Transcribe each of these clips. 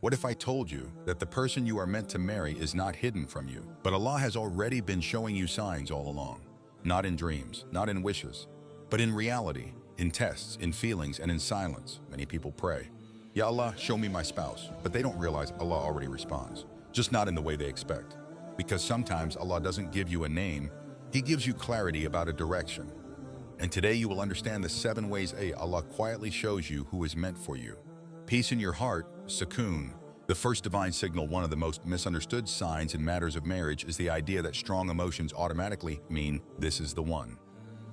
What if I told you that the person you are meant to marry is not hidden from you, but Allah has already been showing you signs all along? Not in dreams, not in wishes, but in reality, in tests, in feelings, and in silence. Many people pray, Ya Allah, show me my spouse, but they don't realize Allah already responds, just not in the way they expect. Because sometimes Allah doesn't give you a name, He gives you clarity about a direction. And today you will understand the 7 ways Allah quietly shows you who is meant for you. Peace in your heart, Sakoon. The first divine signal, one of the most misunderstood signs in matters of marriage, is the idea that strong emotions automatically mean this is the one.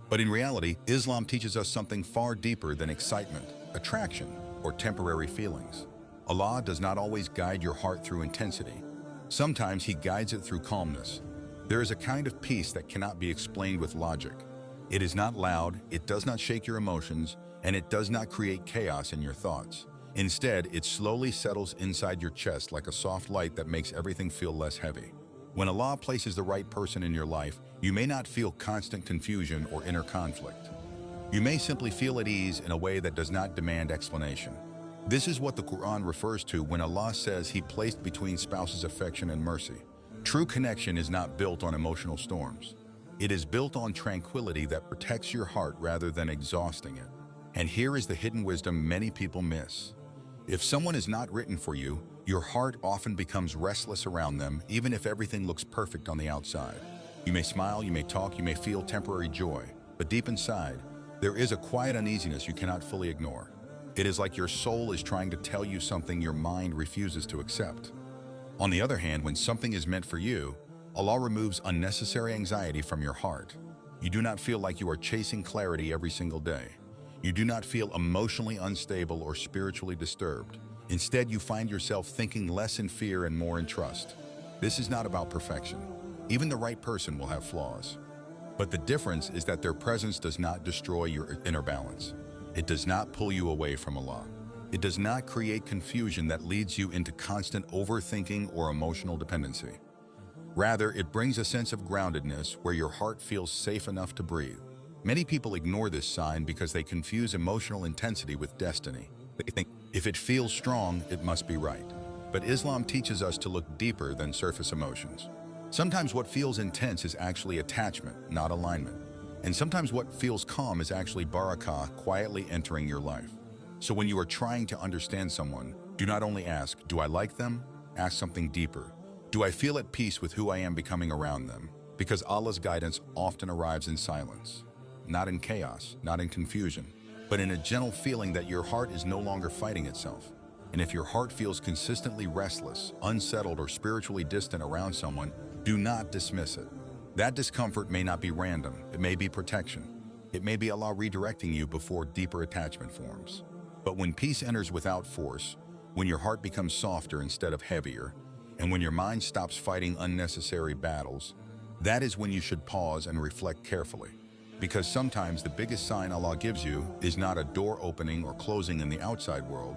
But in reality, Islam teaches us something far deeper than excitement, attraction, or temporary feelings. Allah does not always guide your heart through intensity. Sometimes He guides it through calmness. There is a kind of peace that cannot be explained with logic. It is not loud, it does not shake your emotions, and it does not create chaos in your thoughts. Instead, it slowly settles inside your chest like a soft light that makes everything feel less heavy. When Allah places the right person in your life, you may not feel constant confusion or inner conflict. You may simply feel at ease in a way that does not demand explanation. This is what the Quran refers to when Allah says He placed between spouses affection and mercy. True connection is not built on emotional storms. It is built on tranquility that protects your heart rather than exhausting it. And here is the hidden wisdom many people miss. If someone is not written for you, your heart often becomes restless around them, even if everything looks perfect on the outside. You may smile, you may talk, you may feel temporary joy, but deep inside, there is a quiet uneasiness you cannot fully ignore. It is like your soul is trying to tell you something your mind refuses to accept. On the other hand, when something is meant for you, Allah removes unnecessary anxiety from your heart. You do not feel like you are chasing clarity every single day. You do not feel emotionally unstable or spiritually disturbed. Instead, you find yourself thinking less in fear and more in trust. This is not about perfection. Even the right person will have flaws. But the difference is that their presence does not destroy your inner balance. It does not pull you away from Allah. It does not create confusion that leads you into constant overthinking or emotional dependency. Rather, it brings a sense of groundedness where your heart feels safe enough to breathe. Many people ignore this sign because they confuse emotional intensity with destiny. They think, if it feels strong, it must be right. But Islam teaches us to look deeper than surface emotions. Sometimes what feels intense is actually attachment, not alignment. And sometimes what feels calm is actually barakah quietly entering your life. So when you are trying to understand someone, do not only ask, do I like them? Ask something deeper. Do I feel at peace with who I am becoming around them? Because Allah's guidance often arrives in silence. Not in chaos, not in confusion, but in a gentle feeling that your heart is no longer fighting itself. And if your heart feels consistently restless, unsettled, or spiritually distant around someone, do not dismiss it. That discomfort may not be random, it may be protection. It may be Allah redirecting you before deeper attachment forms. But when peace enters without force, when your heart becomes softer instead of heavier, and when your mind stops fighting unnecessary battles, that is when you should pause and reflect carefully. Because sometimes the biggest sign Allah gives you is not a door opening or closing in the outside world,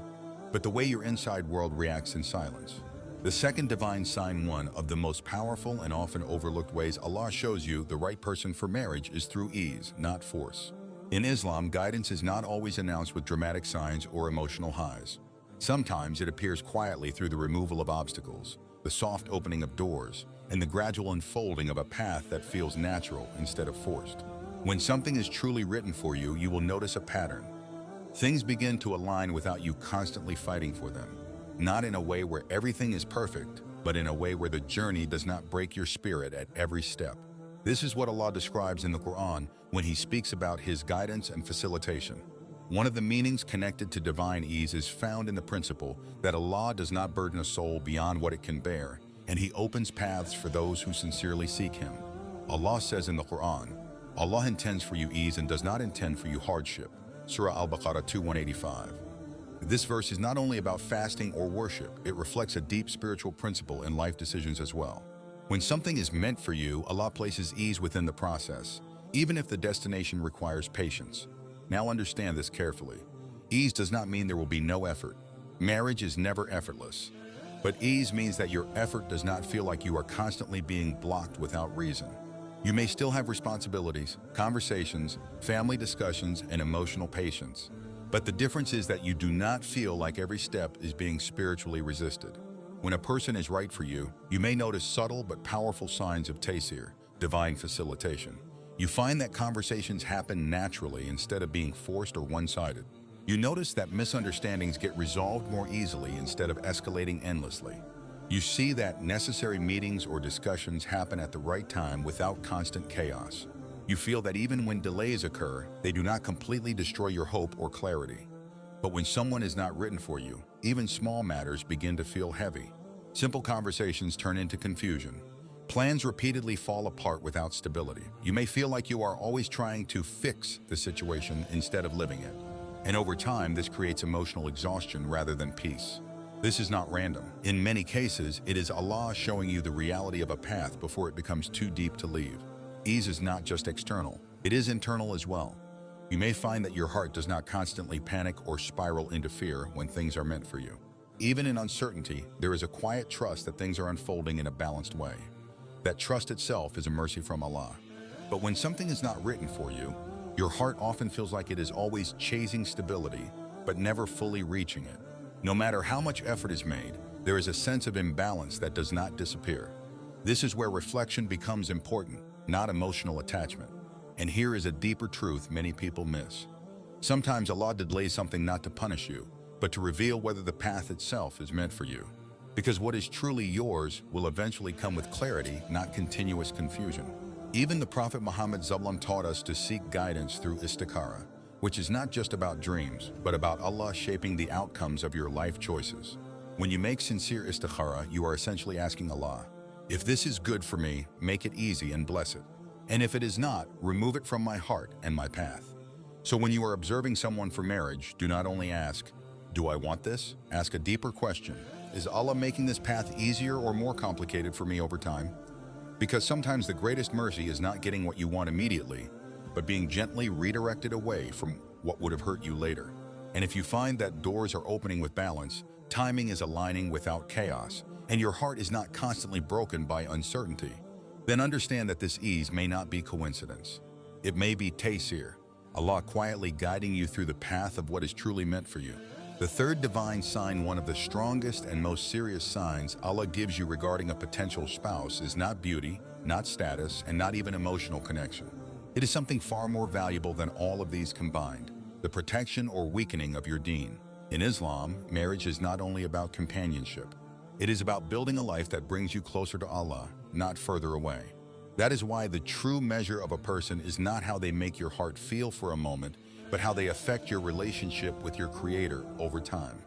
but the way your inside world reacts in silence. The second divine sign, one of the most powerful and often overlooked ways Allah shows you the right person for marriage, is through ease, not force. In Islam, guidance is not always announced with dramatic signs or emotional highs. Sometimes it appears quietly through the removal of obstacles, the soft opening of doors, and the gradual unfolding of a path that feels natural instead of forced. When something is truly written for you, you will notice a pattern. Things begin to align without you constantly fighting for them. Not in a way where everything is perfect, but in a way where the journey does not break your spirit at every step. This is what Allah describes in the Quran when He speaks about His guidance and facilitation. One of the meanings connected to divine ease is found in the principle that Allah does not burden a soul beyond what it can bear, and He opens paths for those who sincerely seek Him. Allah says in the Quran, Allah intends for you ease and does not intend for you hardship. Surah Al-Baqarah 2:185. This verse is not only about fasting or worship, it reflects a deep spiritual principle in life decisions as well. When something is meant for you, Allah places ease within the process, even if the destination requires patience. Now understand this carefully. Ease does not mean there will be no effort. Marriage is never effortless. But ease means that your effort does not feel like you are constantly being blocked without reason. You may still have responsibilities, conversations, family discussions, and emotional patience. But the difference is that you do not feel like every step is being spiritually resisted. When a person is right for you, you may notice subtle but powerful signs of taysir, divine facilitation. You find that conversations happen naturally instead of being forced or one-sided. You notice that misunderstandings get resolved more easily instead of escalating endlessly. You see that necessary meetings or discussions happen at the right time without constant chaos. You feel that even when delays occur, they do not completely destroy your hope or clarity. But when someone is not written for you, even small matters begin to feel heavy. Simple conversations turn into confusion. Plans repeatedly fall apart without stability. You may feel like you are always trying to fix the situation instead of living it. And over time, this creates emotional exhaustion rather than peace. This is not random. In many cases, it is Allah showing you the reality of a path before it becomes too deep to leave. Ease is not just external, it is internal as well. You may find that your heart does not constantly panic or spiral into fear when things are meant for you. Even in uncertainty, there is a quiet trust that things are unfolding in a balanced way. That trust itself is a mercy from Allah. But when something is not written for you, your heart often feels like it is always chasing stability, but never fully reaching it. No matter how much effort is made, there is a sense of imbalance that does not disappear. This is where reflection becomes important, not emotional attachment. And here is a deeper truth many people miss. Sometimes Allah delays something not to punish you, but to reveal whether the path itself is meant for you. Because what is truly yours will eventually come with clarity, not continuous confusion. Even the Prophet Muhammad taught us to seek guidance through Istikhara, which is not just about dreams, but about Allah shaping the outcomes of your life choices. When you make sincere Istikhara, you are essentially asking Allah, if this is good for me, make it easy and bless it. And if it is not, remove it from my heart and my path. So when you are observing someone for marriage, do not only ask, do I want this? Ask a deeper question. Is Allah making this path easier or more complicated for me over time? Because sometimes the greatest mercy is not getting what you want immediately, but being gently redirected away from what would have hurt you later. And if you find that doors are opening with balance, timing is aligning without chaos, and your heart is not constantly broken by uncertainty, then understand that this ease may not be coincidence. It may be taysir, Allah quietly guiding you through the path of what is truly meant for you. The third divine sign, one of the strongest and most serious signs Allah gives you regarding a potential spouse, is not beauty, not status, and not even emotional connection. It is something far more valuable than all of these combined, the protection or weakening of your Deen. In Islam, marriage is not only about companionship. It is about building a life that brings you closer to Allah, not further away. That is why the true measure of a person is not how they make your heart feel for a moment, but how they affect your relationship with your Creator over time.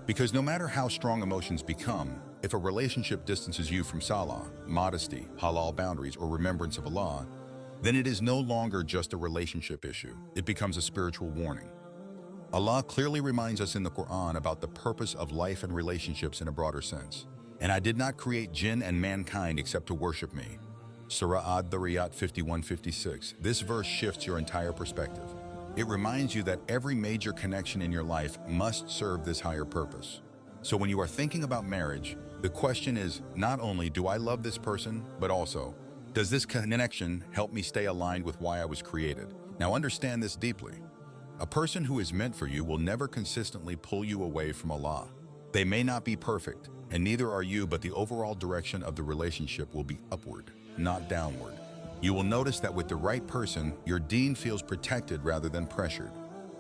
Because no matter how strong emotions become, if a relationship distances you from salah, modesty, halal boundaries, or remembrance of Allah, then it is no longer just a relationship issue. It becomes a spiritual warning. Allah clearly reminds us in the Quran about the purpose of life and relationships in a broader sense. And I did not create jinn and mankind except to worship me. Surah Ad-Dhariyat 51-56. This verse shifts your entire perspective. It reminds you that every major connection in your life must serve this higher purpose. So when you are thinking about marriage, the question is not only do I love this person, but also, does this connection help me stay aligned with why I was created? Now understand this deeply. A person who is meant for you will never consistently pull you away from Allah. They may not be perfect, and neither are you, but the overall direction of the relationship will be upward, not downward. You will notice that with the right person, your Deen feels protected rather than pressured.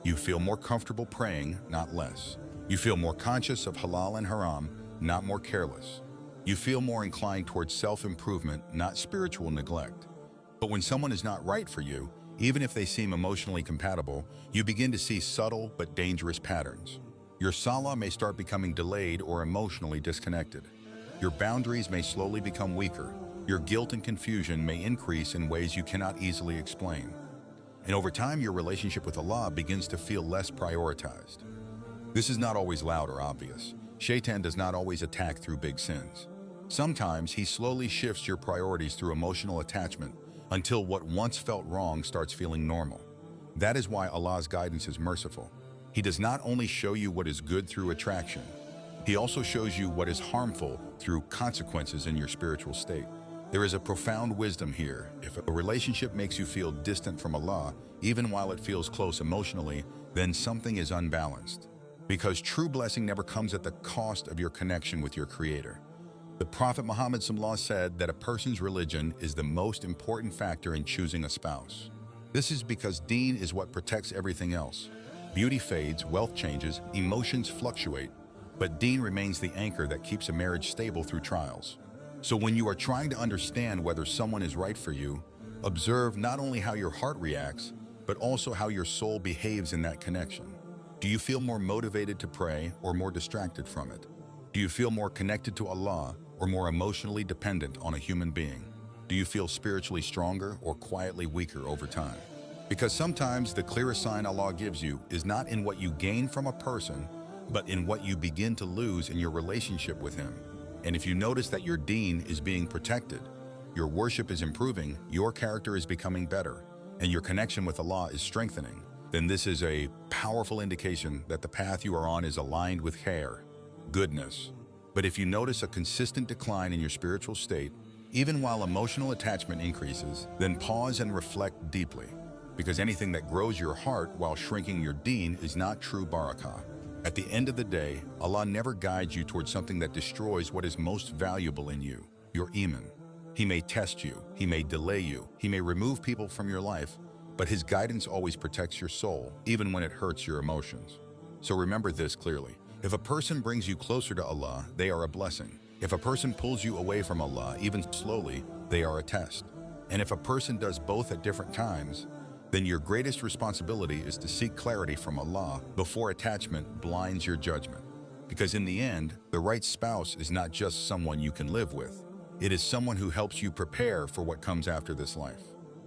You feel more comfortable praying, not less. You feel more conscious of halal and haram, not more careless. You feel more inclined towards self-improvement, not spiritual neglect. But when someone is not right for you, even if they seem emotionally compatible, you begin to see subtle but dangerous patterns. Your salah may start becoming delayed or emotionally disconnected. Your boundaries may slowly become weaker. Your guilt and confusion may increase in ways you cannot easily explain. And over time, your relationship with Allah begins to feel less prioritized. This is not always loud or obvious. Shaitan does not always attack through big sins. Sometimes he slowly shifts your priorities through emotional attachment until what once felt wrong starts feeling normal. That is why Allah's guidance is merciful. He does not only show you what is good through attraction, He also shows you what is harmful through consequences in your spiritual state. There is a profound wisdom here. If a relationship makes you feel distant from Allah, even while it feels close emotionally, then something is unbalanced. Because true blessing never comes at the cost of your connection with your Creator. The Prophet Muhammad SAW said that a person's religion is the most important factor in choosing a spouse. This is because Deen is what protects everything else. Beauty fades, wealth changes, emotions fluctuate, but Deen remains the anchor that keeps a marriage stable through trials. So when you are trying to understand whether someone is right for you, observe not only how your heart reacts, but also how your soul behaves in that connection. Do you feel more motivated to pray or more distracted from it? Do you feel more connected to Allah or more emotionally dependent on a human being? Do you feel spiritually stronger or quietly weaker over time? Because sometimes the clearest sign Allah gives you is not in what you gain from a person, but in what you begin to lose in your relationship with Him. And if you notice that your Deen is being protected, your worship is improving, your character is becoming better, and your connection with Allah is strengthening, then this is a powerful indication that the path you are on is aligned with khair, goodness. But if you notice a consistent decline in your spiritual state, even while emotional attachment increases, then pause and reflect deeply. Because anything that grows your heart while shrinking your Deen is not true barakah. At the end of the day, Allah never guides you towards something that destroys what is most valuable in you, your iman. He may test you, He may delay you, He may remove people from your life, but His guidance always protects your soul, even when it hurts your emotions. So remember this clearly. If a person brings you closer to Allah, they are a blessing. If a person pulls you away from Allah, even slowly, they are a test. And if a person does both at different times, then your greatest responsibility is to seek clarity from Allah before attachment blinds your judgment. Because in the end, the right spouse is not just someone you can live with. It is someone who helps you prepare for what comes after this life.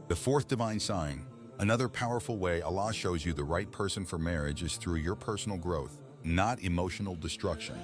The fourth divine sign, another powerful way Allah shows you the right person for marriage is through your personal growth, not emotional destruction.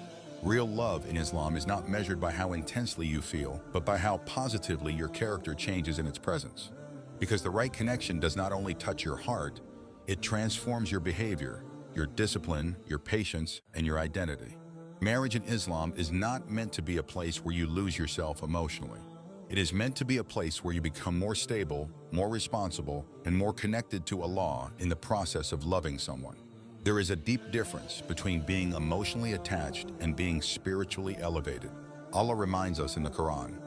Real love in Islam is not measured by how intensely you feel, but by how positively your character changes in its presence. Because the right connection does not only touch your heart, it transforms your behavior, your discipline, your patience, and your identity. Marriage in Islam is not meant to be a place where you lose yourself emotionally. It is meant to be a place where you become more stable, more responsible, and more connected to Allah in the process of loving someone. There is a deep difference between being emotionally attached and being spiritually elevated. Allah reminds us in the Quran.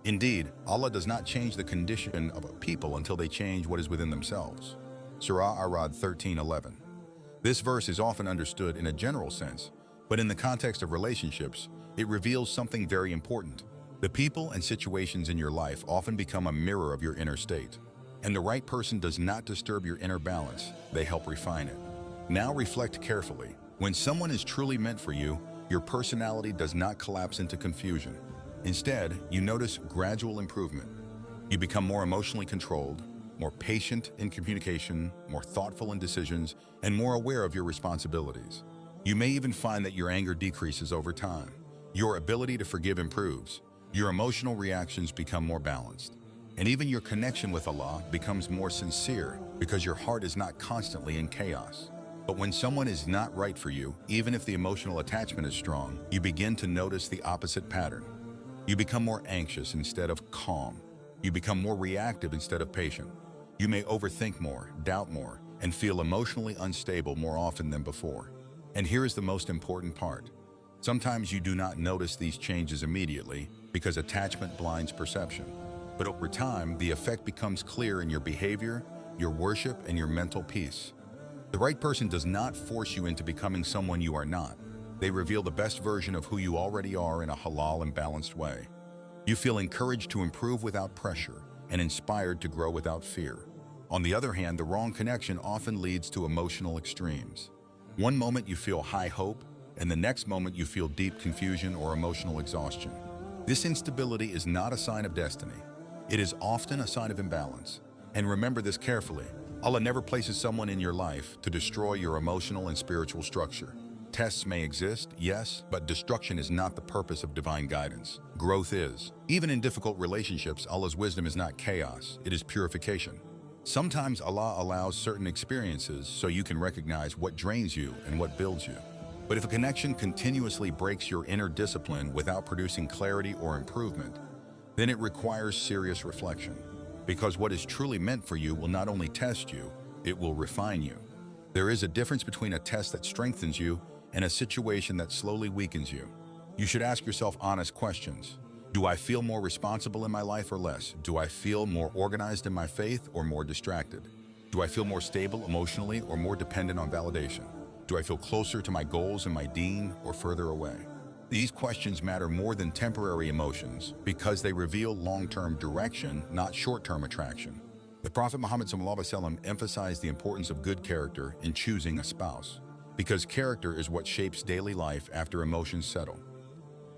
Indeed, Allah does not change the condition of a people until they change what is within themselves. Surah Arad 13:11. This verse is often understood in a general sense, but in the context of relationships, it reveals something very important. The people and situations in your life often become a mirror of your inner state. And the right person does not disturb your inner balance, they help refine it. Now reflect carefully. When someone is truly meant for you, your personality does not collapse into confusion. Instead, you notice gradual improvement. You become more emotionally controlled, more patient in communication, more thoughtful in decisions, and more aware of your responsibilities. You may even find that your anger decreases over time. Your ability to forgive improves. Your emotional reactions become more balanced. And even your connection with Allah becomes more sincere because your heart is not constantly in chaos. But when someone is not right for you, even if the emotional attachment is strong, you begin to notice the opposite pattern. You become more anxious instead of calm. You become more reactive instead of patient. You may overthink more, doubt more, and feel emotionally unstable more often than before. And here is the most important part. Sometimes you do not notice these changes immediately because attachment blinds perception. But over time, the effect becomes clear in your behavior, your worship, and your mental peace. The right person does not force you into becoming someone you are not. They reveal the best version of who you already are in a halal and balanced way. You feel encouraged to improve without pressure and inspired to grow without fear. On the other hand, the wrong connection often leads to emotional extremes. One moment you feel high hope, and the next moment you feel deep confusion or emotional exhaustion. This instability is not a sign of destiny. It is often a sign of imbalance. And remember this carefully. Allah never places someone in your life to destroy your emotional and spiritual structure. Tests may exist, yes, but destruction is not the purpose of divine guidance. Growth is. Even in difficult relationships, Allah's wisdom is not chaos, it is purification. Sometimes Allah allows certain experiences so you can recognize what drains you and what builds you. But if a connection continuously breaks your inner discipline without producing clarity or improvement, then it requires serious reflection. Because what is truly meant for you will not only test you, it will refine you. There is a difference between a test that strengthens you and a situation that slowly weakens you. You should ask yourself honest questions. Do I feel more responsible in my life or less? Do I feel more organized in my faith or more distracted? Do I feel more stable emotionally or more dependent on validation? Do I feel closer to my goals and my Deen or further away? These questions matter more than temporary emotions because they reveal long-term direction, not short-term attraction. The Prophet Muhammad ﷺ emphasized the importance of good character in choosing a spouse, because character is what shapes daily life after emotions settle.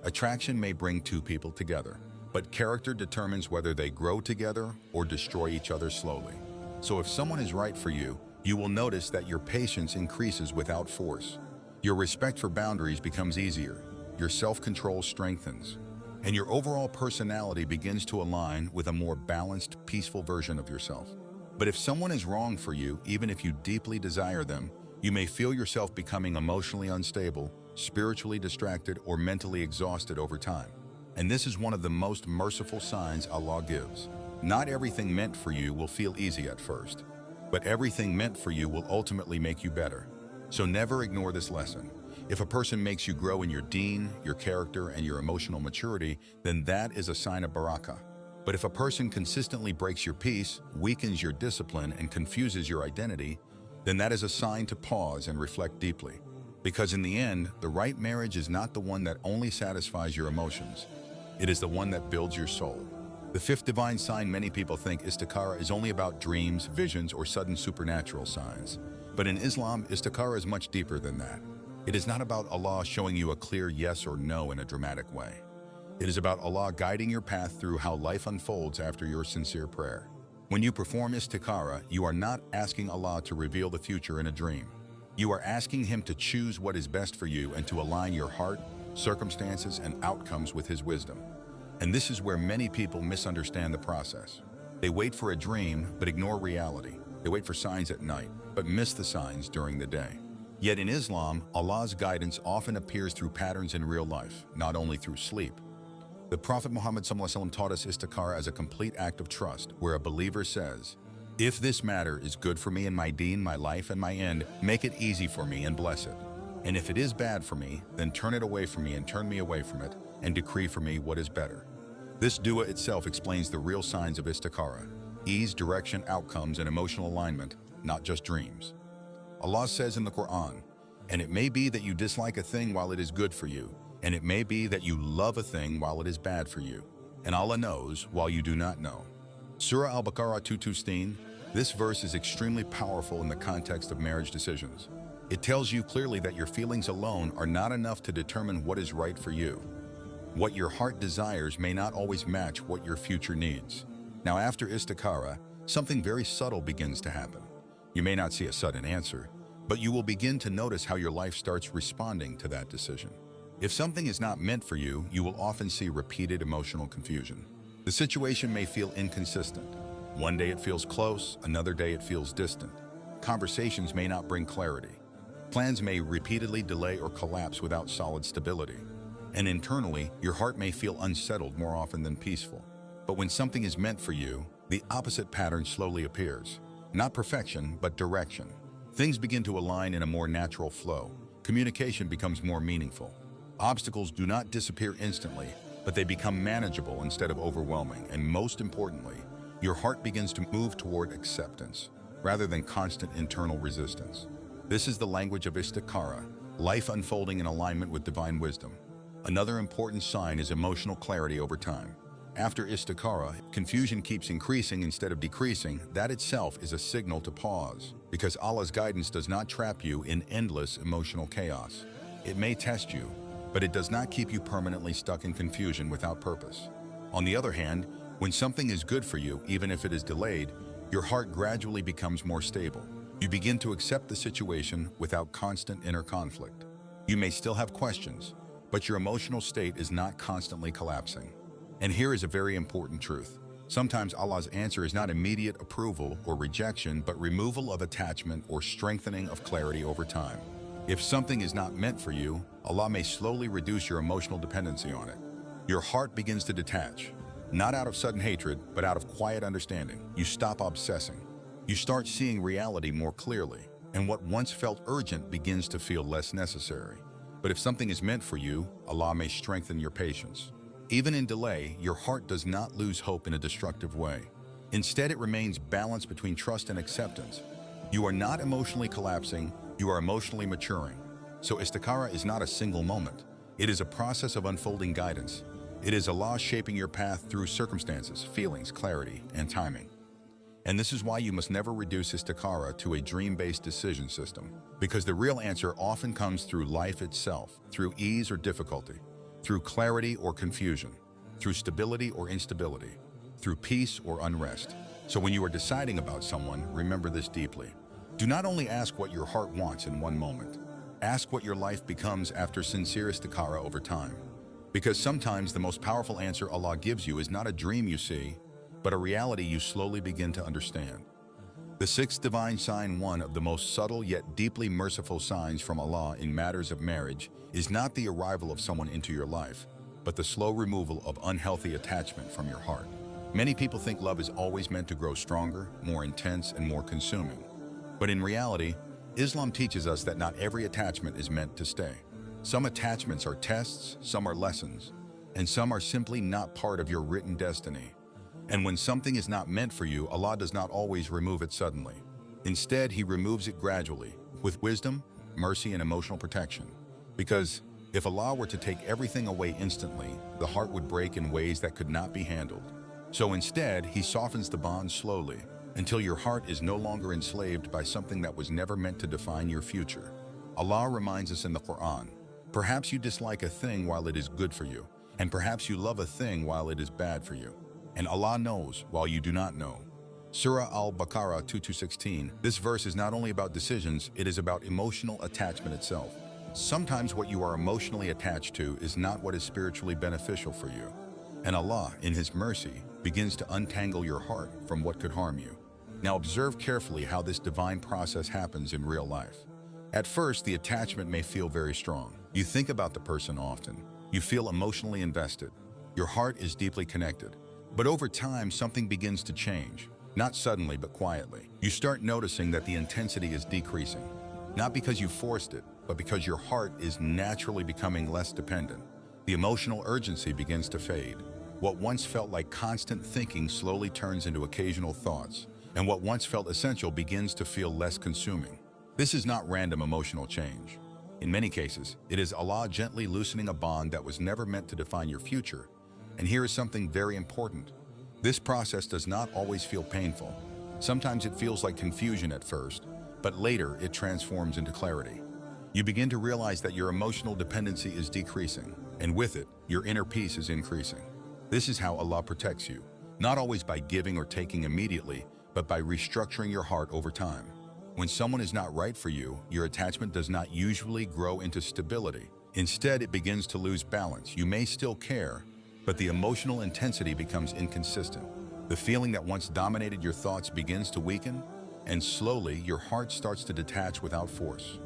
Attraction may bring two people together, but character determines whether they grow together or destroy each other slowly. So if someone is right for you, you will notice that your patience increases without force. Your respect for boundaries becomes easier, your self-control strengthens, and your overall personality begins to align with a more balanced, peaceful version of yourself. But if someone is wrong for you, even if you deeply desire them, you may feel yourself becoming emotionally unstable, spiritually distracted, or mentally exhausted over time. And this is one of the most merciful signs Allah gives. Not everything meant for you will feel easy at first, but everything meant for you will ultimately make you better. So never ignore this lesson. If a person makes you grow in your Deen, your character, and your emotional maturity, then that is a sign of barakah. But if a person consistently breaks your peace, weakens your discipline, and confuses your identity, then that is a sign to pause and reflect deeply. Because in the end, the right marriage is not the one that only satisfies your emotions. It is the one that builds your soul. The fifth divine sign many people think Istikhara is only about dreams, visions, or sudden supernatural signs. But in Islam, Istikhara is much deeper than that. It is not about Allah showing you a clear yes or no in a dramatic way. It is about Allah guiding your path through how life unfolds after your sincere prayer. When you perform Istikhara, you are not asking Allah to reveal the future in a dream. You are asking Him to choose what is best for you and to align your heart, circumstances, and outcomes with His wisdom. And this is where many people misunderstand the process. They wait for a dream, but ignore reality. They wait for signs at night, but miss the signs during the day. Yet in Islam, Allah's guidance often appears through patterns in real life, not only through sleep. The Prophet Muhammad ﷺ taught us Istikhara as a complete act of trust, where a believer says, "If this matter is good for me and my Deen, my life and my end, make it easy for me and bless it. And if it is bad for me, then turn it away from me and turn me away from it, and decree for me what is better." This dua itself explains the real signs of Istikhara: ease, direction, outcomes, and emotional alignment, not just dreams. Allah says in the Quran, "And it may be that you dislike a thing while it is good for you, and it may be that you love a thing while it is bad for you. And Allah knows while you do not know." Surah Al-Baqarah 2:16. This verse is extremely powerful in the context of marriage decisions. It tells you clearly that your feelings alone are not enough to determine what is right for you. What your heart desires may not always match what your future needs. Now, after Istikhara, something very subtle begins to happen. You may not see a sudden answer, but you will begin to notice how your life starts responding to that decision. If something is not meant for you, you will often see repeated emotional confusion. The situation may feel inconsistent. One day it feels close, another day it feels distant. Conversations may not bring clarity. Plans may repeatedly delay or collapse without solid stability. And internally, your heart may feel unsettled more often than peaceful. But when something is meant for you, the opposite pattern slowly appears. Not perfection, but direction. Things begin to align in a more natural flow. Communication becomes more meaningful. Obstacles do not disappear instantly, but they become manageable instead of overwhelming. And most importantly, your heart begins to move toward acceptance, rather than constant internal resistance. This is the language of Istikhara, life unfolding in alignment with divine wisdom. Another important sign is emotional clarity over time. After Istikhara, confusion keeps increasing instead of decreasing. That itself is a signal to pause, because Allah's guidance does not trap you in endless emotional chaos. It may test you, but it does not keep you permanently stuck in confusion without purpose. On the other hand, when something is good for you, even if it is delayed, your heart gradually becomes more stable. You begin to accept the situation without constant inner conflict. You may still have questions, but your emotional state is not constantly collapsing. And here is a very important truth. Sometimes Allah's answer is not immediate approval or rejection, but removal of attachment or strengthening of clarity over time. If something is not meant for you, Allah may slowly reduce your emotional dependency on it. Your heart begins to detach, not out of sudden hatred, but out of quiet understanding. You stop obsessing. You start seeing reality more clearly. and what once felt urgent begins to feel less necessary. But if something is meant for you, Allah may strengthen your patience. Even in delay, your heart does not lose hope in a destructive way. Instead, it remains balanced between trust and acceptance. You are not emotionally collapsing, you are emotionally maturing. So Istikhara is not a single moment. It is a process of unfolding guidance. It is Allah shaping your path through circumstances, feelings, clarity, and timing. And this is why you must never reduce Istikhara to a dream-based decision system, because the real answer often comes through life itself, through ease or difficulty, through clarity or confusion, through stability or instability, through peace or unrest. So when you are deciding about someone, remember this deeply. Do not only ask what your heart wants in one moment. Ask what your life becomes after sincere Istikhara over time. Because sometimes the most powerful answer Allah gives you is not a dream you see, but a reality you slowly begin to understand. The sixth divine sign, one of the most subtle yet deeply merciful signs from Allah in matters of marriage, is not the arrival of someone into your life, but the slow removal of unhealthy attachment from your heart. Many people think love is always meant to grow stronger, more intense, and more consuming. But in reality, Islam teaches us that not every attachment is meant to stay. Some attachments are tests, some are lessons, and some are simply not part of your written destiny. And when something is not meant for you, Allah does not always remove it suddenly. Instead, He removes it gradually, with wisdom, mercy, and emotional protection. Because if Allah were to take everything away instantly, the heart would break in ways that could not be handled. So instead, He softens the bond slowly, until your heart is no longer enslaved by something that was never meant to define your future. Allah reminds us in the Quran, perhaps you dislike a thing while it is good for you, and perhaps you love a thing while it is bad for you. And Allah knows while you do not know. Surah Al-Baqarah 2:16. This verse is not only about decisions, it is about emotional attachment itself. Sometimes what you are emotionally attached to is not what is spiritually beneficial for you. And Allah, in His mercy, begins to untangle your heart from what could harm you. Now observe carefully how this divine process happens in real life. At first, the attachment may feel very strong. You think about the person often. You feel emotionally invested. Your heart is deeply connected. But over time, something begins to change. Not suddenly, but quietly. You start noticing that the intensity is decreasing. Not because you forced it, but because your heart is naturally becoming less dependent. The emotional urgency begins to fade. What once felt like constant thinking slowly turns into occasional thoughts, and what once felt essential begins to feel less consuming. This is not random emotional change. In many cases, it is Allah gently loosening a bond that was never meant to define your future. And here is something very important. This process does not always feel painful. Sometimes it feels like confusion at first, but later it transforms into clarity. You begin to realize that your emotional dependency is decreasing, and with it, your inner peace is increasing. This is how Allah protects you, not always by giving or taking immediately, but by restructuring your heart over time. When someone is not right for you, your attachment does not usually grow into stability. Instead, it begins to lose balance. You may still care, but the emotional intensity becomes inconsistent. The feeling that once dominated your thoughts begins to weaken, and slowly your heart starts to detach without force.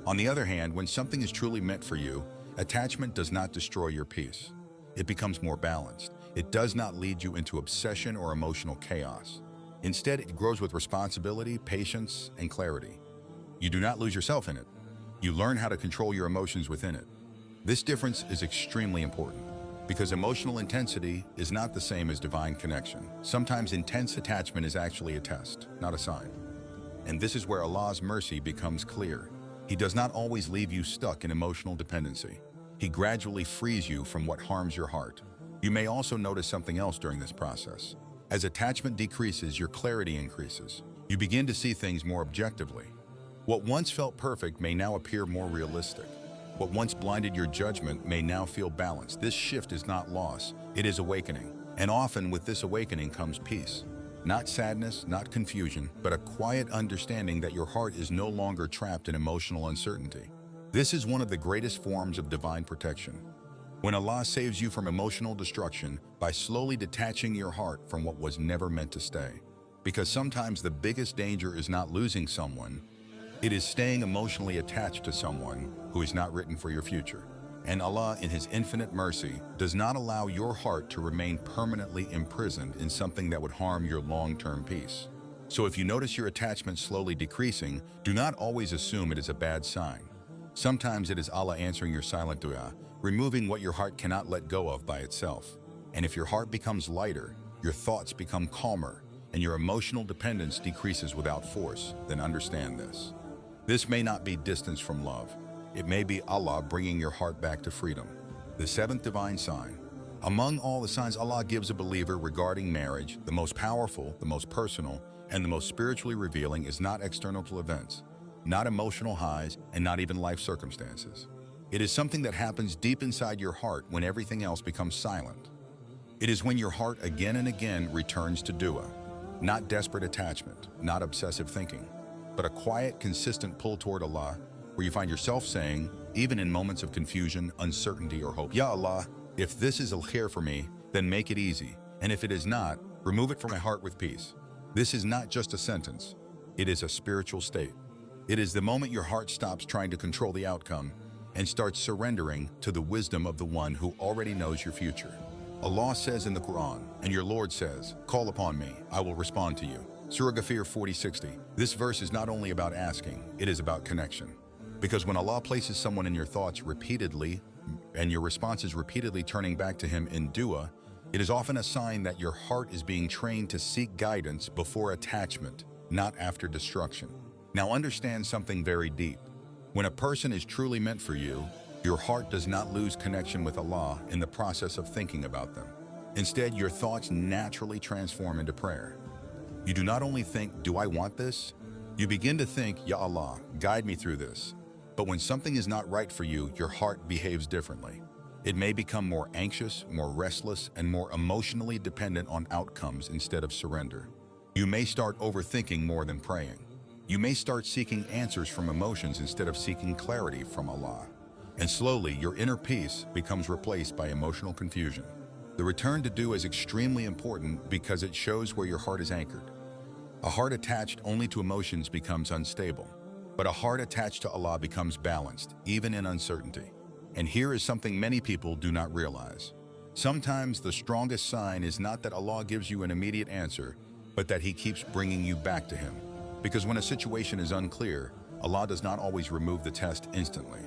On the other hand, when something is truly meant for you, attachment does not destroy your peace. It becomes more balanced. It does not lead you into obsession or emotional chaos. Instead, it grows with responsibility, patience, and clarity. You do not lose yourself in it. You learn how to control your emotions within it. This difference is extremely important, because emotional intensity is not the same as divine connection. Sometimes intense attachment is actually a test, not a sign. And this is where Allah's mercy becomes clear. He does not always leave you stuck in emotional dependency. He gradually frees you from what harms your heart. You may also notice something else during this process. As attachment decreases, your clarity increases. You begin to see things more objectively. What once felt perfect may now appear more realistic. What once blinded your judgment may now feel balanced. This shift is not loss, it is awakening. And often with this awakening comes peace. Not sadness, not confusion, but a quiet understanding that your heart is no longer trapped in emotional uncertainty. This is one of the greatest forms of divine protection. When Allah saves you from emotional destruction by slowly detaching your heart from what was never meant to stay. Because sometimes the biggest danger is not losing someone, it is staying emotionally attached to someone who is not written for your future. And Allah, in His infinite mercy, does not allow your heart to remain permanently imprisoned in something that would harm your long-term peace. So if you notice your attachment slowly decreasing, do not always assume it is a bad sign. Sometimes it is Allah answering your silent dua, removing what your heart cannot let go of by itself. And if your heart becomes lighter, your thoughts become calmer, and your emotional dependence decreases without force, then understand this. This may not be distance from love. It may be Allah bringing your heart back to freedom. The seventh divine sign. Among all the signs Allah gives a believer regarding marriage, the most powerful, the most personal, and the most spiritually revealing is not external to events, not emotional highs, and not even life circumstances. It is something that happens deep inside your heart when everything else becomes silent. It is when your heart again and again returns to dua, not desperate attachment, not obsessive thinking, but a quiet, consistent pull toward Allah, where you find yourself saying, even in moments of confusion, uncertainty, or hope, Ya Allah, if this is al-khair for me, then make it easy, and if it is not, remove it from my heart with peace. This is not just a sentence, it is a spiritual state. It is the moment your heart stops trying to control the outcome and starts surrendering to the wisdom of the one who already knows your future. Allah says in the Quran, and your Lord says, call upon me, I will respond to you. Surah Ghafir 40:60. This verse is not only about asking, it is about connection. Because when Allah places someone in your thoughts repeatedly, and your response is repeatedly turning back to Him in dua, it is often a sign that your heart is being trained to seek guidance before attachment, not after destruction. Now understand something very deep. When a person is truly meant for you, your heart does not lose connection with Allah in the process of thinking about them. Instead, your thoughts naturally transform into prayer. You do not only think, do I want this? You begin to think, Ya Allah, guide me through this. But when something is not right for you, your heart behaves differently. It may become more anxious, more restless, and more emotionally dependent on outcomes instead of surrender. You may start overthinking more than praying. You may start seeking answers from emotions instead of seeking clarity from Allah. And slowly, your inner peace becomes replaced by emotional confusion. The return to dua is extremely important because it shows where your heart is anchored. A heart attached only to emotions becomes unstable, but a heart attached to Allah becomes balanced, even in uncertainty. And here is something many people do not realize. Sometimes the strongest sign is not that Allah gives you an immediate answer, but that He keeps bringing you back to Him. Because when a situation is unclear, Allah does not always remove the test instantly.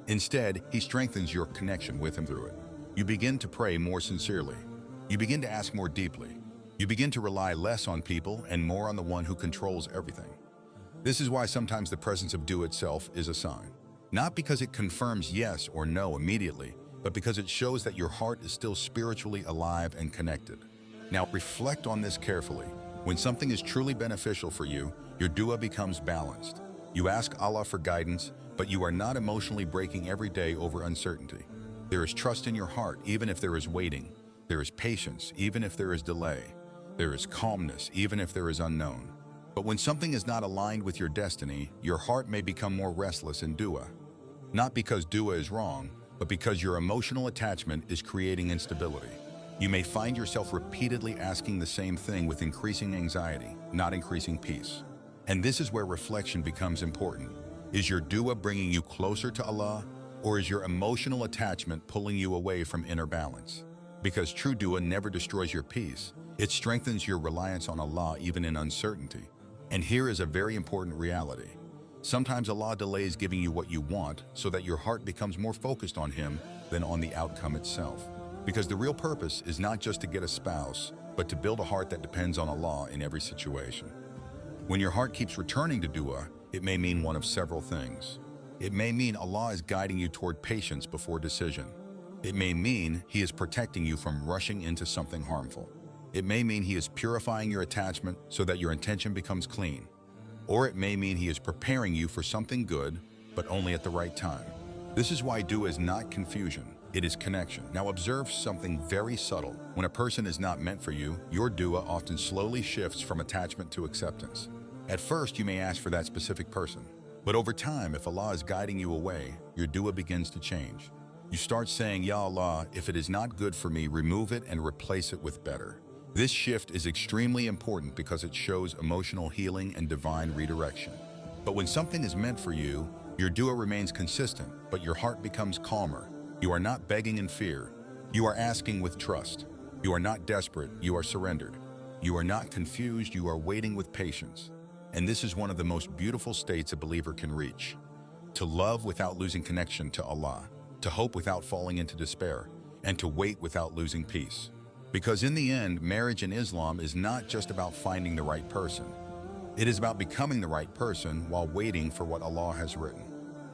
Instead, He strengthens your connection with Him through it. You begin to pray more sincerely. You begin to ask more deeply. You begin to rely less on people and more on the one who controls everything. This is why sometimes the presence of dua itself is a sign. Not because it confirms yes or no immediately, but because it shows that your heart is still spiritually alive and connected. Now reflect on this carefully. When something is truly beneficial for you, your dua becomes balanced. You ask Allah for guidance, but you are not emotionally breaking every day over uncertainty. There is trust in your heart even if there is waiting. There is patience even if there is delay. There is calmness even if there is unknown. But when something is not aligned with your destiny, your heart may become more restless in dua. Not because dua is wrong, but because your emotional attachment is creating instability. You may find yourself repeatedly asking the same thing with increasing anxiety, not increasing peace. And this is where reflection becomes important. Is your dua bringing you closer to Allah, or is your emotional attachment pulling you away from inner balance? Because true dua never destroys your peace. It strengthens your reliance on Allah even in uncertainty. And here is a very important reality. Sometimes Allah delays giving you what you want so that your heart becomes more focused on Him than on the outcome itself. Because the real purpose is not just to get a spouse, but to build a heart that depends on Allah in every situation. When your heart keeps returning to dua, it may mean one of several things. It may mean Allah is guiding you toward patience before decision. It may mean He is protecting you from rushing into something harmful. It may mean He is purifying your attachment so that your intention becomes clean. Or it may mean He is preparing you for something good, but only at the right time. This is why dua is not confusion, it is connection. Now observe something very subtle. When a person is not meant for you, your dua often slowly shifts from attachment to acceptance. At first, you may ask for that specific person. But over time, if Allah is guiding you away, your dua begins to change. You start saying, Ya Allah, if it is not good for me, remove it and replace it with better. This shift is extremely important because it shows emotional healing and divine redirection. But when something is meant for you, your dua remains consistent, but your heart becomes calmer. You are not begging in fear. You are asking with trust. You are not desperate. You are surrendered. You are not confused, you are waiting with patience. And this is one of the most beautiful states a believer can reach. To love without losing connection to Allah, to hope without falling into despair, and to wait without losing peace. Because in the end, marriage in Islam is not just about finding the right person. It is about becoming the right person while waiting for what Allah has written.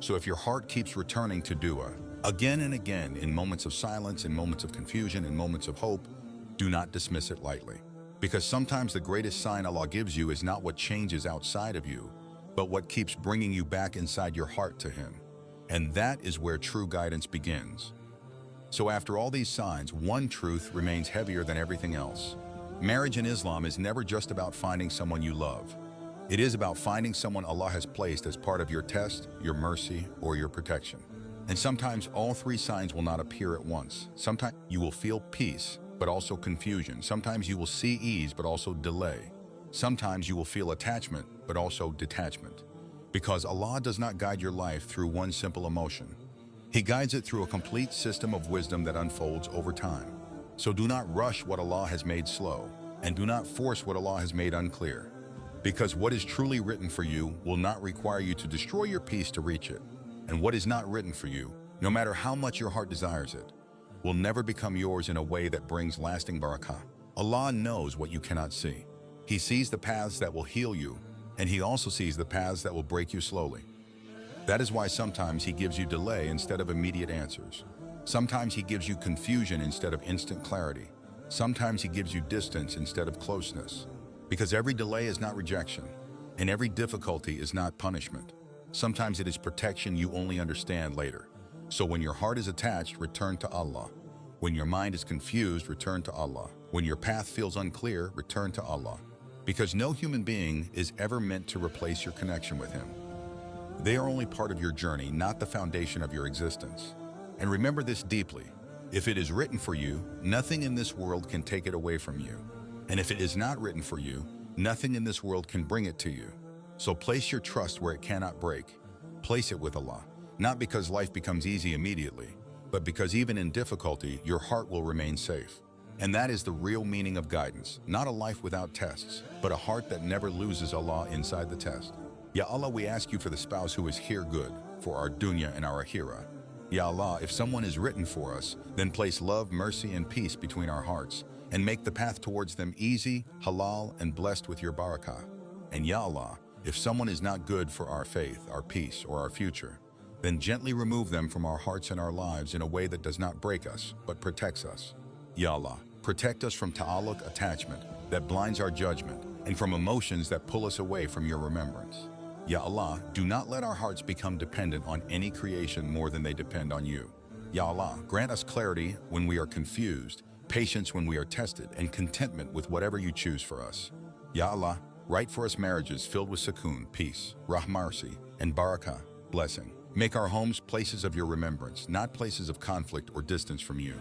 So if your heart keeps returning to dua, again and again, in moments of silence, in moments of confusion, in moments of hope, do not dismiss it lightly. Because sometimes the greatest sign Allah gives you is not what changes outside of you, but what keeps bringing you back inside your heart to Him. And that is where true guidance begins. So after all these signs, one truth remains heavier than everything else. Marriage in Islam is never just about finding someone you love. It is about finding someone Allah has placed as part of your test, your mercy, or your protection. And sometimes all three signs will not appear at once. Sometimes you will feel peace, but also confusion. Sometimes you will see ease, but also delay. Sometimes you will feel attachment, but also detachment. Because Allah does not guide your life through one simple emotion. He guides it through a complete system of wisdom that unfolds over time. So do not rush what Allah has made slow, and do not force what Allah has made unclear. Because what is truly written for you will not require you to destroy your peace to reach it. And what is not written for you, no matter how much your heart desires it, will never become yours in a way that brings lasting barakah. Allah knows what you cannot see. He sees the paths that will heal you, and He also sees the paths that will break you slowly. That is why sometimes He gives you delay instead of immediate answers. Sometimes He gives you confusion instead of instant clarity. Sometimes He gives you distance instead of closeness. Because every delay is not rejection, and every difficulty is not punishment. Sometimes it is protection you only understand later. So when your heart is attached, return to Allah. When your mind is confused, return to Allah. When your path feels unclear, return to Allah. Because no human being is ever meant to replace your connection with Him. They are only part of your journey, not the foundation of your existence. And remember this deeply. If it is written for you, nothing in this world can take it away from you. And if it is not written for you, nothing in this world can bring it to you. So place your trust where it cannot break. Place it with Allah. Not because life becomes easy immediately, but because even in difficulty, your heart will remain safe. And that is the real meaning of guidance. Not a life without tests, but a heart that never loses Allah inside the test. Ya Allah, we ask you for the spouse who is here good, for our dunya and our akhirah. Ya Allah, if someone is written for us, then place love, mercy, and peace between our hearts, and make the path towards them easy, halal, and blessed with your barakah. And Ya Allah, if someone is not good for our faith, our peace, or our future, then gently remove them from our hearts and our lives in a way that does not break us, but protects us. Ya Allah, protect us from ta'alluq, attachment, that blinds our judgment, and from emotions that pull us away from your remembrance. Ya Allah, do not let our hearts become dependent on any creation more than they depend on you. Ya Allah, grant us clarity when we are confused, patience when we are tested, and contentment with whatever you choose for us. Ya Allah, write for us marriages filled with Sakoon, peace, mercy, and barakah, blessing. Make our homes places of your remembrance, not places of conflict or distance from you.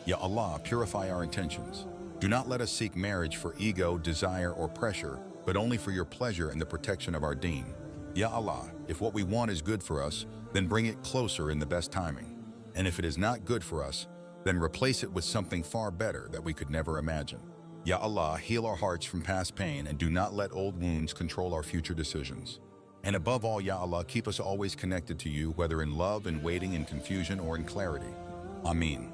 Ya Allah, purify our intentions. Do not let us seek marriage for ego, desire, or pressure, but only for your pleasure and the protection of our Deen. Ya Allah, if what we want is good for us, then bring it closer in the best timing. And if it is not good for us, then replace it with something far better that we could never imagine. Ya Allah, heal our hearts from past pain and do not let old wounds control our future decisions. And above all, Ya Allah, keep us always connected to you, whether in love and waiting, in confusion, or in clarity. Ameen.